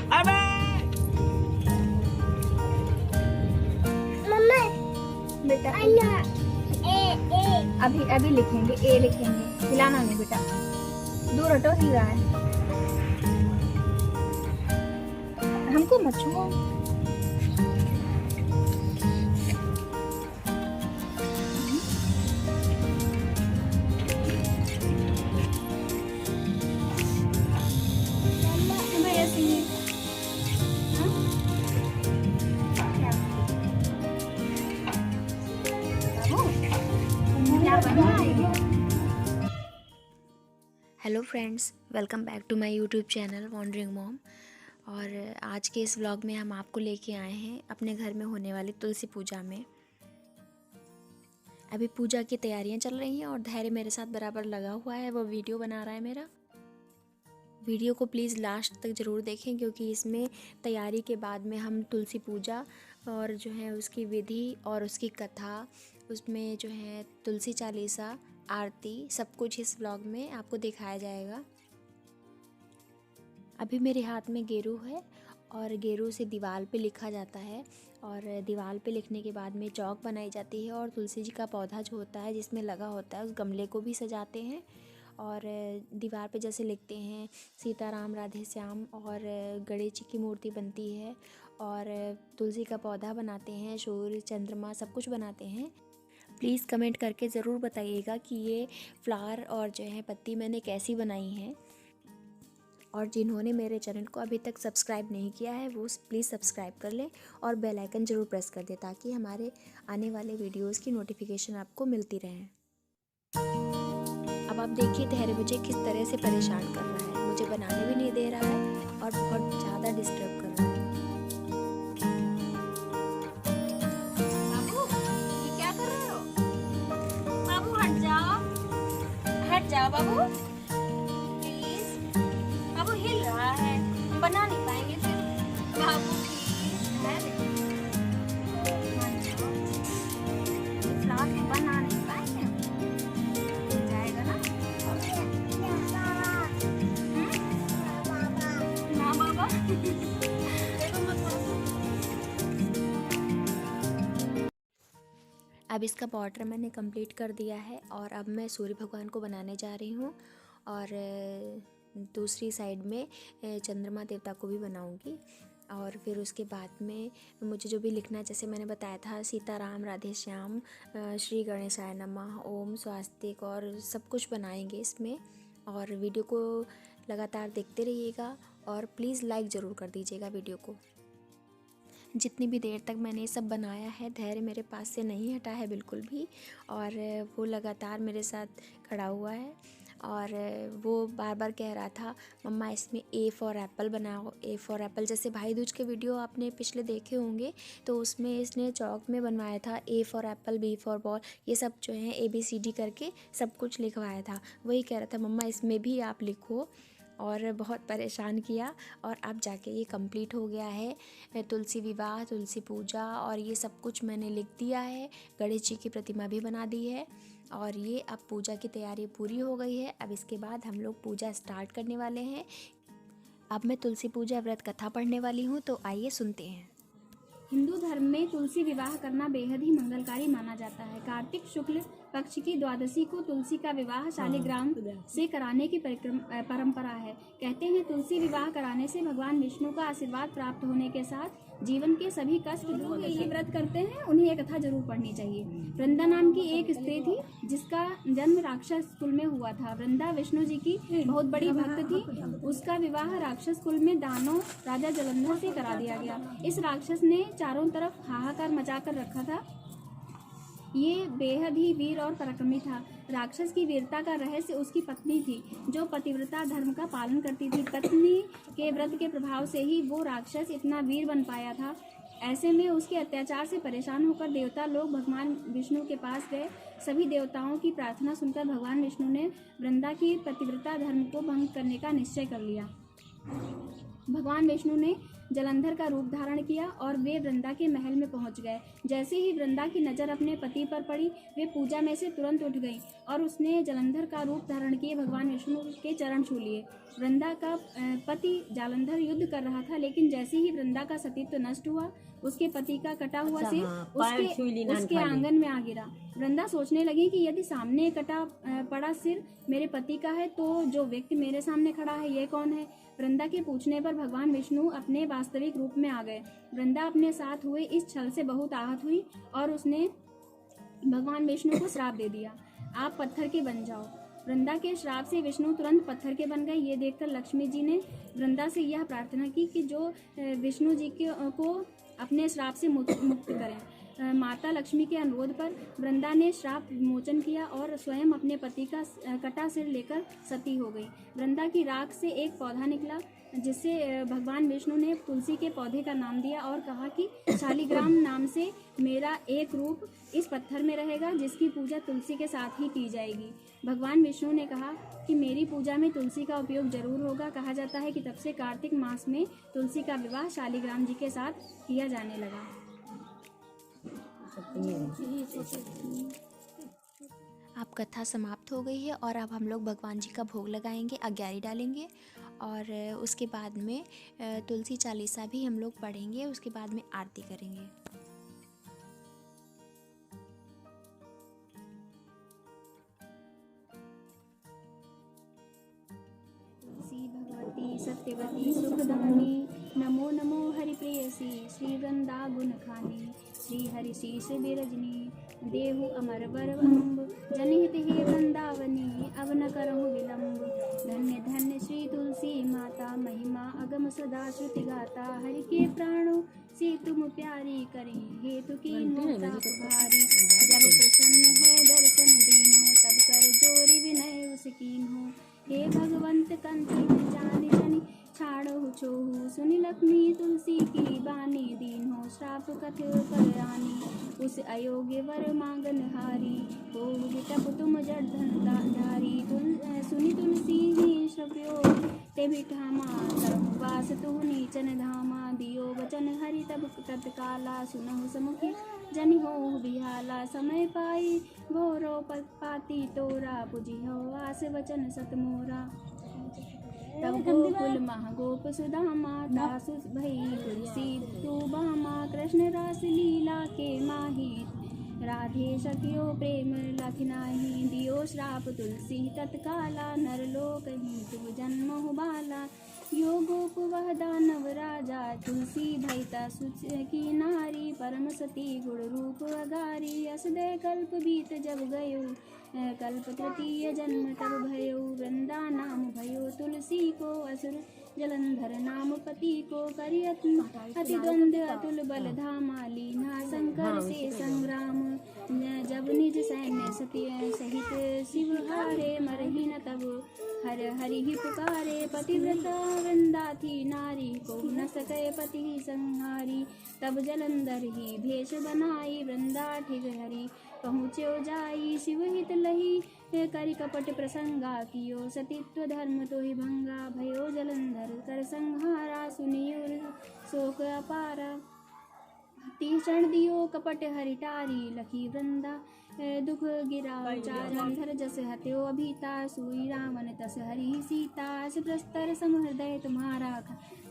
अबे मम्मा बेटा ए अभी अभी लिखेंगे, ए लिखेंगे, हिलाना नहीं बेटा, दूर हटो, हिल रहा है, हमको मत छुओ। अबे ऐसे ही क्या बनना है? Hello friends, welcome back to my YouTube channel wandering mom. और आज के इस व्लॉग में हम आपको लेके आए हैं अपने घर में होने वाली तुलसी पूजा में। अभी पूजा की तैयारियां चल रही हैं और धैर्य मेरे साथ बराबर लगा हुआ है, वो वीडियो बना रहा है मेरा। वीडियो को प्लीज़ लास्ट तक ज़रूर देखें क्योंकि इसमें तैयारी के बाद में हम तुलसी पूजा और जो है उसकी विधि और उसकी कथा, उसमें जो है तुलसी चालीसा, आरती, सब कुछ इस व्लॉग में आपको दिखाया जाएगा। अभी मेरे हाथ में गेरू है और गेरू से दीवार पे लिखा जाता है और दीवार पे लिखने के बाद में चौक बनाई जाती है और तुलसी जी का पौधा जो होता है जिसमें लगा होता है उस गमले को भी सजाते हैं। और दीवार पे जैसे लिखते हैं सीताराम राधे श्याम, और गणेश जी की मूर्ति बनती है और तुलसी का पौधा बनाते हैं, सूर्य चंद्रमा सब कुछ बनाते हैं। प्लीज़ कमेंट करके ज़रूर बताइएगा कि ये फ्लावर और जो है पत्ती मैंने कैसी बनाई है। और जिन्होंने मेरे चैनल को अभी तक सब्सक्राइब नहीं किया है वो प्लीज़ सब्सक्राइब कर लें और बेल आइकन ज़रूर प्रेस कर दें ताकि हमारे आने वाले वीडियोस की नोटिफिकेशन आपको मिलती रहे। अब आप देखिए धैर्य मुझे किस तरह से परेशान कर रहा है, मुझे बनाने भी नहीं दे रहा है और बहुत ज़्यादा डिस्टर्ब कर रहा है। बाबू ये क्या कर रहे हो? बाबू हट जाओ, हट जाओ बाबू प्लीज। बाबू हिल रहा है, हम बना नहीं पाएंगे फिर। बाबू प्लीज फ्लावर भी बना नहीं पाएंगे, हिल जाएगा ना। ना बाबा अब इसका बॉर्डर मैंने कंप्लीट कर दिया है और अब मैं सूर्य भगवान को बनाने जा रही हूँ और दूसरी साइड में चंद्रमा देवता को भी बनाऊंगी। और फिर उसके बाद में मुझे जो भी लिखना है जैसे मैंने बताया था सीताराम राधे श्याम, श्री गणेशाय नमः, ओम स्वास्तिक और सब कुछ बनाएंगे इसमें। और वीडियो को लगातार देखते रहिएगा और प्लीज़ लाइक ज़रूर कर दीजिएगा वीडियो को। जितनी भी देर तक मैंने ये सब बनाया है धैर्य मेरे पास से नहीं हटा है बिल्कुल भी, और वो लगातार मेरे साथ खड़ा हुआ है और वो बार बार कह रहा था मम्मा इसमें ए फॉर एप्पल बनाओ, ए फॉर एप्पल। जैसे भाई दूज के वीडियो आपने पिछले देखे होंगे तो उसमें इसने चौक में बनवाया था A for apple, B for ball, ये सब जो है ABCD करके सब कुछ लिखवाया था। वही कह रहा था मम्मा इसमें भी आप लिखो, और बहुत परेशान किया। और अब जाके ये कंप्लीट हो गया है। तुलसी विवाह, तुलसी पूजा और ये सब कुछ मैंने लिख दिया है। गणेश जी की प्रतिमा भी बना दी है और ये अब पूजा की तैयारी पूरी हो गई है। अब इसके बाद हम लोग पूजा स्टार्ट करने वाले हैं। अब मैं तुलसी पूजा व्रत कथा पढ़ने वाली हूँ, तो आइए सुनते हैं। हिंदू धर्म में तुलसी विवाह करना बेहद ही मंगलकारी माना जाता है। कार्तिक शुक्ल पक्ष की द्वादशी को तुलसी का विवाह शालिग्राम से कराने की परंपरा है। कहते हैं तुलसी विवाह कराने से भगवान विष्णु का आशीर्वाद प्राप्त होने के साथ जीवन के सभी कष्ट दूर। ये व्रत करते हैं उन्हें ये कथा जरूर पढ़नी चाहिए। वृंदा नाम की एक स्त्री थी जिसका जन्म राक्षस कुल में हुआ था। वृंदा विष्णु जी की बहुत बड़ी भक्त थी। उसका विवाह राक्षस कुल में दानव राजा जलंधर से करा दिया गया। इस राक्षस ने चारों तरफ हाहाकार मचा कर रखा था। ये बेहद ही वीर और पराक्रमी था। राक्षस की वीरता का रहस्य उसकी पत्नी थी जो पतिव्रता धर्म का पालन करती थी। पत्नी के व्रत के प्रभाव से ही वो राक्षस इतना वीर बन पाया था। ऐसे में उसके अत्याचार से परेशान होकर देवता लोग भगवान विष्णु के पास गए। सभी देवताओं की प्रार्थना सुनकर भगवान विष्णु ने वृंदा की पतिव्रता धर्म को भंग करने का निश्चय कर लिया। भगवान विष्णु ने जलंधर का रूप धारण किया और वे वृंदा के महल में पहुंच गए। जैसे ही वृंदा की नज़र अपने पति पर पड़ी, वे पूजा में से तुरंत उठ गई और उसने जलंधर का रूप धारण किए भगवान विष्णु के चरण छू लिए। वृंदा का पति जालंधर युद्ध कर रहा था, लेकिन जैसे ही वृंदा का सतीत्व नष्ट हुआ, उसके पति का कटा हुआ सिर उसके आंगन में आ गिरा। वृंदा सोचने लगी कि यदि सामने कटा पड़ा सिर मेरे पति का है, तो जो व्यक्ति मेरे सामने खड़ा है ये कौन है। वृंदा के पूछने पर भगवान विष्णु अपने वास्तविक रूप में आ गए। वृंदा अपने साथ हुए इस छल से बहुत आहत हुई और उसने भगवान विष्णु को श्राप दे दिया, आप पत्थर के बन जाओ। वृंदा के श्राप से विष्णु तुरंत पत्थर के बन गए। ये देखकर लक्ष्मी जी ने वृंदा से यह प्रार्थना की कि जो विष्णु जी को अपने श्राप से मुक्त करें। माता लक्ष्मी के अनुरोध पर वृंदा ने श्राप मोचन किया और स्वयं अपने पति का कटा सिर लेकर सती हो गई। वृंदा की राख से एक पौधा निकला, जिससे भगवान विष्णु ने तुलसी के पौधे का नाम दिया और कहा कि शालिग्राम नाम से मेरा एक रूप इस पत्थर में रहेगा, जिसकी पूजा तुलसी के साथ ही की जाएगी। भगवान विष्णु ने कहा कि मेरी पूजा में तुलसी का उपयोग जरूर होगा। कहा जाता है कि तब से कार्तिक मास में तुलसी का विवाह शालिग्राम जी के साथ किया जाने लगा। अब कथा समाप्त हो गई है और अब हम लोग भगवान जी का भोग लगाएंगे, अग्यारी डालेंगे और उसके बाद में तुलसी चालीसा भी हम लोग पढ़ेंगे। उसके बाद में आरती करेंगे। तुलसी भगवती सत्यवती सुखदानी, नमो नमो हरिप्रेयसी श्री वृंदा गुण खानी, श्री हरि शीश विरजनी देहु अमर वर अम्ब, जनहित हे वृंदावनी अब न करहु विलम्ब। धन्य धन्य श्री तुलसी माता, महिमा अगम सदा श्रुति गाता, हरि के प्राणों से तुम प्यारी करें, हेतु की ताप भारी। जब प्रसन्न है दर्शन दीन हो, तब कर जोरी विनय उसकीन हो। हे भगवंत कंठी जानि जनि छाड़ो छोहु, सुनि लक्ष्मी तुलसी की बानी, दीन हो श्राप कथ पर आनी। उस अयोग्य वर मांगन हारी, हो विटप तुम जड़ धन धारी। सुनि तुलसी ही श्रव्यो ते बिठामा, करहु वास तुहु नीचन धामा। दियो वचन हरि तब तत्काला, सुनहु समुखी जनि हो बिहाला। समय पाई भोरो पाती तोरा, पुजिहो आस वचन सत मोरा। तब गोकुल मह गोप सुदामा, दासु भई तुलसी तू बामा। कृष्ण रास लीला के माही, राधे सखियो प्रेम लख नाही। दियो श्राप तुलसी तत्काला, नर लोक ही तू जन्म हो बाला। यो गोप वह दानव राजा, तुलसी भयता सुच की नारी। परम सती गुण रूप अगारी, अस दे कल्प बीत जब गयो, कल्प तृतीय जन्म तब भयो। वृंदा नाम भयो तुलसी को, असुर जलंधर नाम पति को। करि अति द्वंद्व अतुल बल धामा, लीना शंकर से संग्राम। जब निज सैन्य सहित शिव हारे, मरहि न तब हर हरि ही पुकारे। पतिव्रता वृंदा थी नारी, को न सके पति संहारी। तब जलंधर ही भेष बनाई, वृंदा ठिग हरि पहुँच्यो जाई। शिव हित लही करि कपट प्रसंगा, कियो सतीत्व धर्म तो ही भंगा। भयो जलंधर कर संहारा, सुनियो शोक अपारा। तीक्षण दियो कपट हरिटारी, लखी वृंदा दुख गिरा जलंधर। जस हत्यो अभीता, सुई रावण तस हरि सीता। प्रस्तर समहृदय तुम्हारा,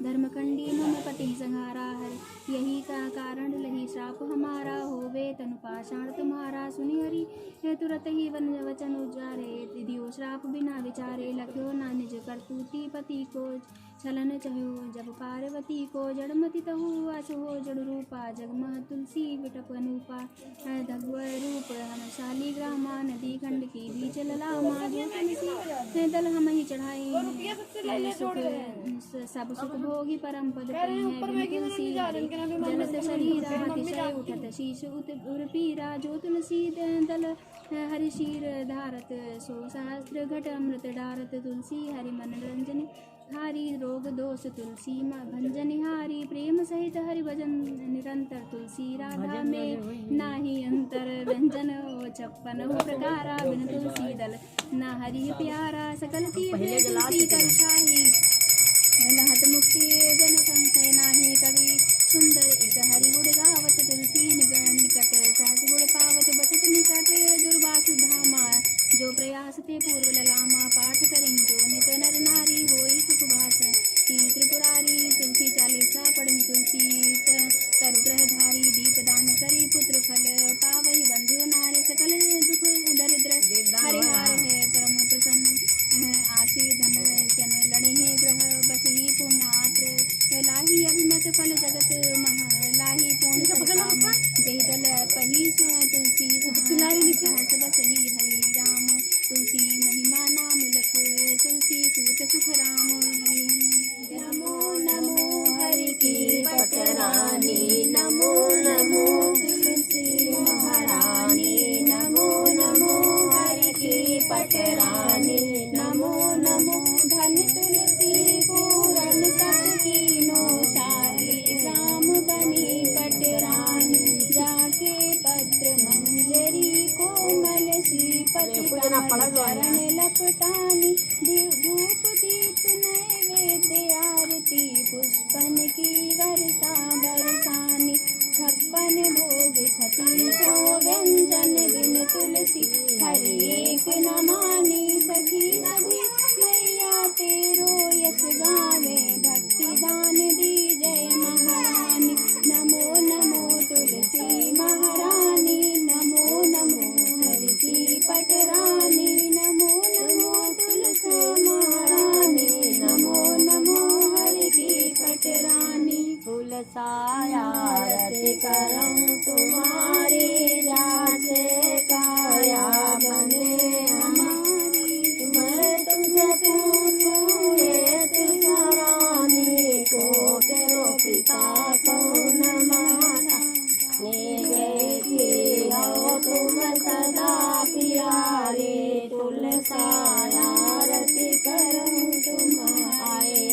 धर्मकंडी मम पति संहारा। हरि यही का कारण लही श्राप हमारा, होवे तनु पाषाण तुम्हारा। सुनि हरि तुरत ही वन वचन उजारे, दियो श्राप बिना विचारे। लख्यो ना निज करतूति पति को, छलन चहो जब पार्वती को। जड़मति तहु अस हो जड़ रूपा, जगमह तुलसी विटप अनूपा। धगव रूप हम शालिग्रामा, नदी खंड की बीच ललामा। जो तुलसी दल हम ही चढ़ाई, सब सुख भोगी परम पद पई है। तुलसी जलत शरीरा, अतिशय उठत शीश उर्पीरा। जो तुलसी दल हरि शीर धारत, सो सहस्त्र घट अमृत डारत। तुलसी हरि मन रंजन हारी, रोग दोष तुलसी भंजनिहारी। प्रेम सहित हरि भजन निरंतर, तुलसी राधा में नाही अंतर। व्यंजन हो 56 प्रकारा, बिन तुलसी दल ना हरि प्यारा। सकल तीर्थ तुलसी कर छाही, लहत मुक्ति जन संशय नाही। कवि सुंदर एक हरि गुण गावत तुलसी निकट सहस गुण पावत बसत निकट दुर्वासु धामा जो प्रयास ते पूर्व ललामा पाठ करें जो नित नर नारी होई सुख भाष की त्रिपुरारी तुलसी चालीसा पढ़ी तुलसी तरु ग्रहधारी दीप दान करी पुत्र फल पावई बंधु नारी सकल दुख दरिद्र हरिहार है परम प्रसन्न आशी धन जन लड़े हैं ग्रह बसही पुण्यात्र लाही अभिमत फल जगत मह लाही पूर्ण सत्काम जही दल पही तुलसी सहस बसही हरि राम तुलसी महिमा नाम लख तुलसी सूत सुख राम हरि नमो नमो हरि की पटरानी नमो नमो तुलसी महारानी नमो नमो हरि की पटरानी नमो नमो धन तुलसी पूरन तप कीनो शाली राम बनी पटरानी जाके पत्र मंजरी कोमल सी चरण लपटानी धूप दीप नैवेद्य आरती पुष्पन की वर्षा बरसानी 56 भोग 3600 व्यंजन बिन तुलसी हरि एक नमानी सखी सभी मैया तेरो यश गावे भक्ति दान दी जय महारानी नमो नमो तुलसी महारानी नमो नमो हरि की पटरानी नमो नमो तुलसी महारानी नमो नमो हरि की पटरानी फूल सायारती करम तुम्हारी जासे काया बने हमारी तुम्हें तुमसे पूछूं ये तुलसारानी को तेरो पिता कौन माता की हो तुम सदा प्यारे तुलसायारती करम तुम्हारे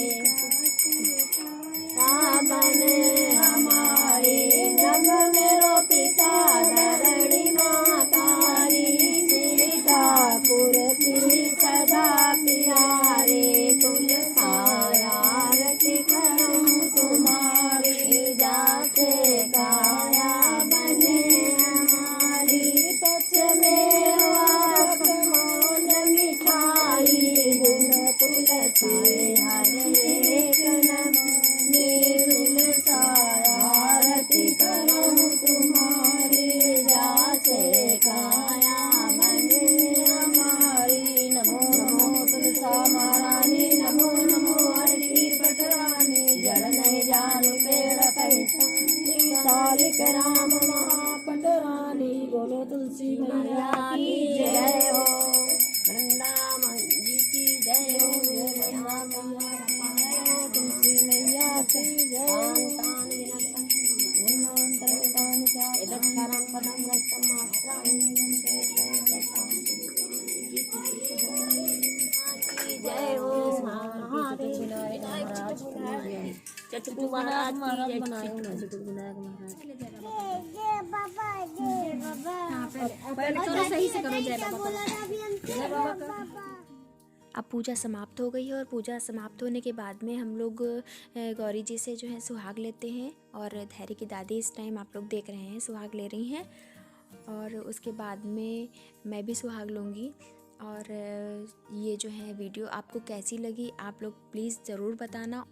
बने हमारे जग मेरो पिता धरणी मातारी सीतापुर की सदा प्यारे तुलसायारती करम तुम्हारी जाते काया बने हमारी सच में मोल मिठाई गुण तुलसी हर एक नम तुलसायारती करम तुम्हारी जासे काया बने हमारी नमो नमो तुलसा महारानी नमो नमो हरि की पटरानी जड़ नहीं जान पेड़ पैसा सालिक राम महापटरानी बोलो तुलसी मैया की जय हो वृंदावन जी की जय हो तुलसी मैया की जय जय हो पहले करो सही से करो जय बाबा। अब पूजा समाप्त हो गई है और पूजा समाप्त होने के बाद में हम लोग गौरी जी से जो है सुहाग लेते हैं और धैर्य की दादी इस टाइम आप लोग देख रहे हैं सुहाग ले रही हैं और उसके बाद में मैं भी सुहाग लूँगी। और ये जो है वीडियो आपको कैसी लगी आप लोग प्लीज़ ज़रूर बताना।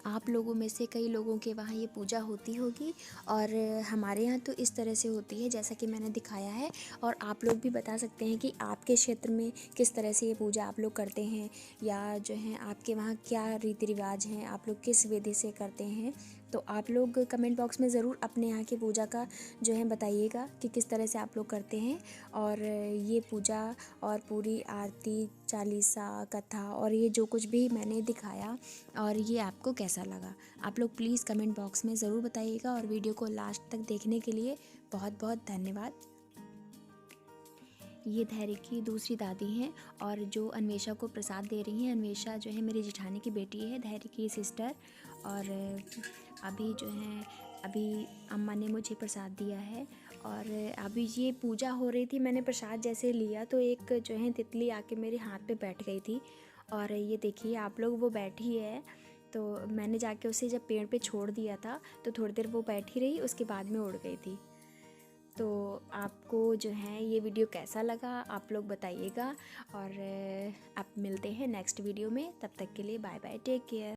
आप लोगों में से कई लोगों के वहाँ ये पूजा होती होगी और हमारे यहाँ तो इस तरह से होती है जैसा कि मैंने दिखाया है। और आप लोग भी बता सकते हैं कि आपके क्षेत्र में किस तरह से ये पूजा आप लोग करते हैं या जो है आपके वहाँ क्या रीति रिवाज हैं, आप लोग किस विधि से करते हैं। तो आप लोग कमेंट बॉक्स में ज़रूर अपने यहाँ की पूजा का जो है बताइएगा कि किस तरह से आप लोग करते हैं। और ये पूजा और पूरी आरती चालीसा कथा और ये जो कुछ भी मैंने दिखाया और ये आपको कैसा लगा आप लोग प्लीज़ कमेंट बॉक्स में ज़रूर बताइएगा। और वीडियो को लास्ट तक देखने के लिए बहुत बहुत धन्यवाद। ये धैर्य की दूसरी दादी हैं और जो अन्वेषा को प्रसाद दे रही हैं। अन्वेषा जो है मेरी जेठानी की बेटी है, धैर्य की सिस्टर। और अभी जो है अभी अम्मा ने मुझे प्रसाद दिया है और अभी ये पूजा हो रही थी, मैंने प्रसाद जैसे लिया तो एक जो है तितली आके मेरे हाथ पे बैठ गई थी। और ये देखिए आप लोग वो बैठी है तो मैंने जाके उसे जब पेड़ पे छोड़ दिया था तो थोड़ी देर वो बैठी रही, उसके बाद में उड़ गई थी। तो आपको जो है ये वीडियो कैसा लगा आप लोग बताइएगा, और आप मिलते हैं नेक्स्ट वीडियो में। तब तक के लिए बाय बाय, टेक केयर।